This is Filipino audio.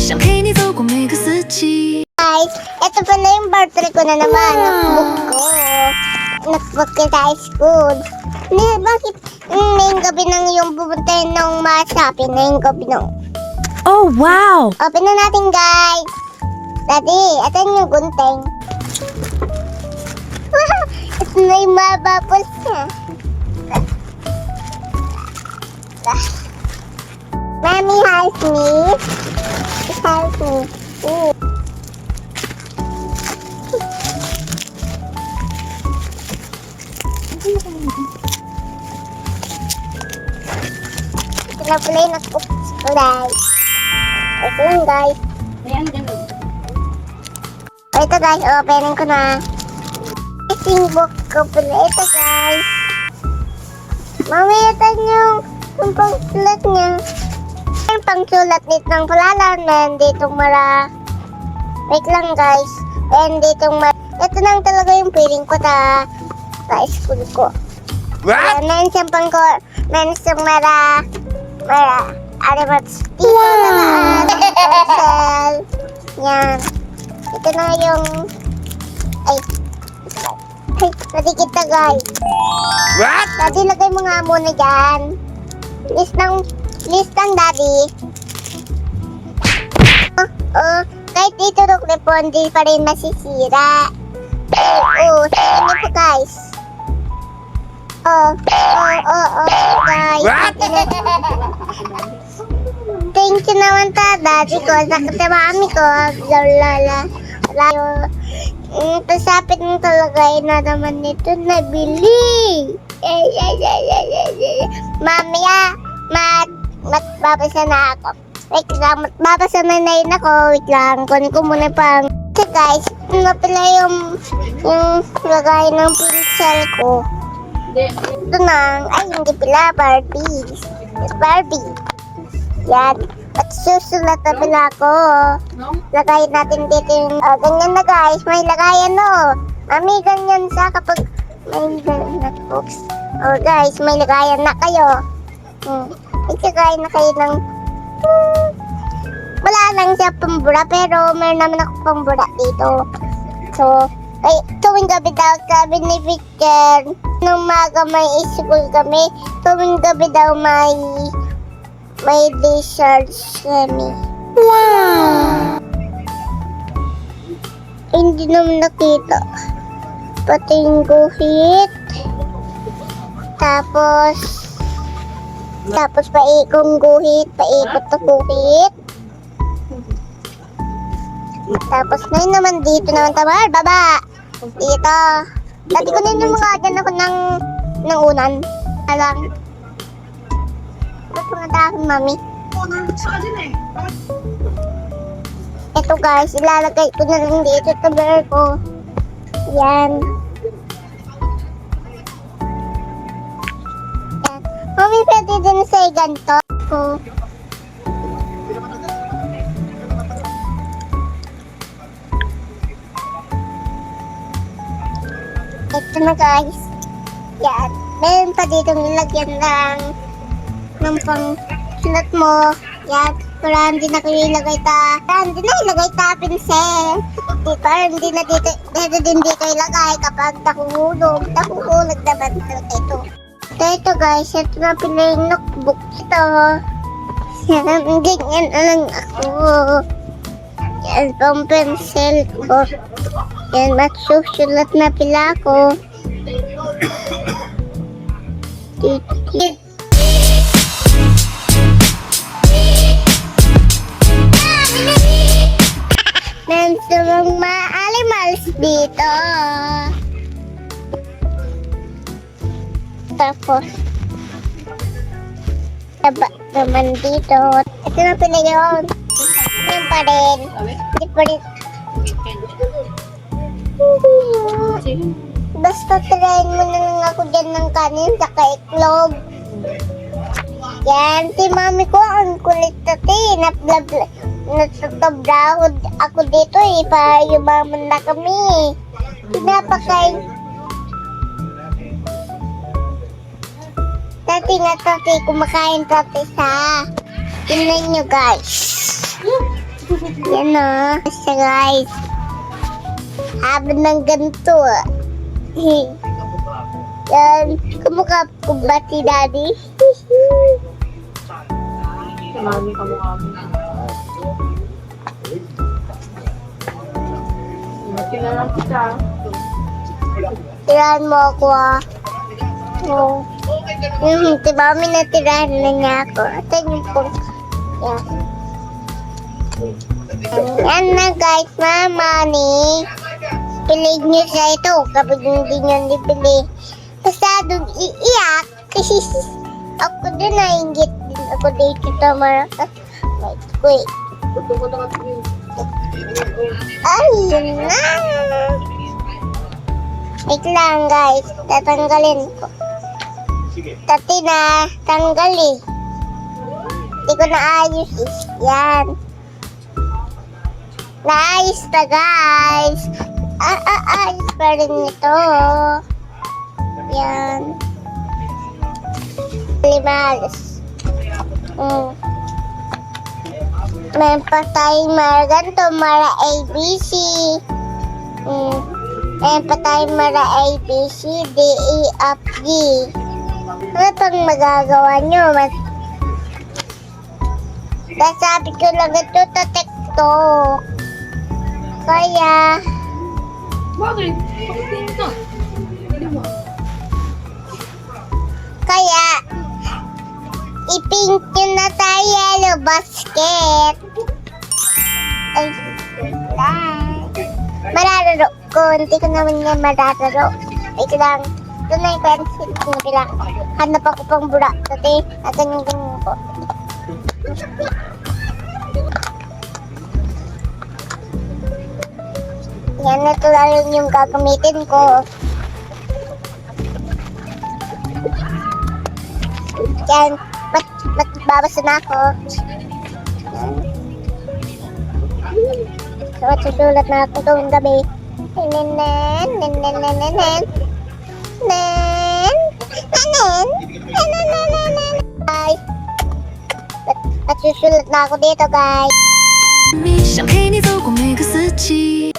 想陪你走过每个四季。 Guys, ito pala yung birthday ko na naman. Notebook ko. Notebook ko sa high school. Bakit ngayong gabi nang yung pupuntahin ng ma-shopping? Ngayong gabi nang. Oh, wow! Open na natin, guys. Daddy, ito yung gunting. Ito na yung mabapos niya. Mommy has me. It has me. Ooh. Ito na pala yung notebooks ko, guys. Ito lang, guys. Ito, guys. Opening ko na. Ito book ko pala. Ito, guys. Mamaya yung pangsulat niya. Yung pangsulat nitong palalaman. Ditong wait lang, guys. And ditong ito lang talaga yung feeling ko sa school ko. What? Meron siyang meron siyang sticker na pencil. Yan. Ito na yung, nadikit na, guys. What? Daddy, lagay mo nga muna dyan. List ng daddy. Kahit dito po, hindi pa rin masisira. Tingnan niyo po, guys. Guys. What? Thank you naman daddy ko. Sa mami ko. Lala. Pasapit mo talaga na naman nito nabili. Mamaya, babasa na ako. Wait lang, babasa na rin ako. Wait lang, kunin ko muna pang. So guys, ito pala yung lagay ng pencil ko. Ito na, hindi pala, Barbie. Barbie. Yan. At susulat na pala ako. Lagay natin dito yung, ganyan na guys, may lagayan Mami, ganyan sa kapag may notebooks. Guys, may lagayan na kayo. May lagayan na kayo ng, wala lang siya pambura, pero meron naman ako pambura dito. So, tuwing gabi daw, sabi ni Victor, nung maga may school kami, tuwing gabi daw may discharge kami. Wow! Hindi naman nakita. Pati yung guhit. Tapos paikong guhit, paikot na guhit. Tapos ngayon naman dito naman tamar, baba. Dito. Dati ko na yung mga dyan ako ng unan. Alang. Ba't mga dahon, mami? Ito guys, ilalagay ko na lang dito sa bear ko. Yan. Yan. Mami, pwede din sa ganito. Ito na guys. Yan. Meron pa dito nilagyan ng pang-sulat mo. Yan. Para hindi na kayo ilagay pinsel. Hindi na dito ilagay kapag nakuhulog. Nakuhulog naman ito. Ito guys. Ito na pala yung notebook. Ito. Yan. Ganyan lang ako. Yan. Pang pencil ko. Yan, magsusulat na pila ko. Nansumang maalimals dito. Tapos, taba naman dito. Ito na pala yun. Yan pa rin. Hindi pa rin. Basta tirahin mo na lang ako dyan ng kanin sa itlog. Yan, si mami ko ang kulit natin. Natatabra ako dito para yumaman na kami. Pinapakain. Tati, kumakain tati sa. Tingnan nyo guys. Yan o. Basta guys. Habang ng ganito ah. Yan. Kumukha ko ba si Daddy? Mami ka mukha mo. Kinalang kita. Tirahan mo ako ah. Oo. Si Mami na tirahan na niya ako. Ito yung pong... Yan. Yan na guys, Mami. Pilig niyo sa ito kapag hindi niyo nibili. Masyadong iiyak. Kasi ako din nainggit din ako dito sa Maracas. Wait. Ay, yun na. Wait lang guys, tatanggalin ko. Tati na, tanggalin. Hindi ko naayos eh. Yan. Naayos na guys. Ayos pa rin ito. Yan. Limalas. May pa tayong mara ganito, mara ABC. May pa tayong mara ABC, D, E, F, G. Ano pang magagawa nyo? Nasabi ko lang ito sa TikTok. Kaya, Bakit? Bakit ito? kaya, ipink nyo na tayo yellow basket. Ay, lang. Marararo ko. Hindi ko naman yan marararo. Wait lang. Ito na yung pencil. Hindi lang. Hanap ako pang bura. Dati, ganyan-ganyan ko. Yan, ito lang yung gagamitin ko. Yan, babasa na ako. So, susulat na ako itong gabi. Guys, at susulat na ako dito, guys. 想陪你走过每个四季。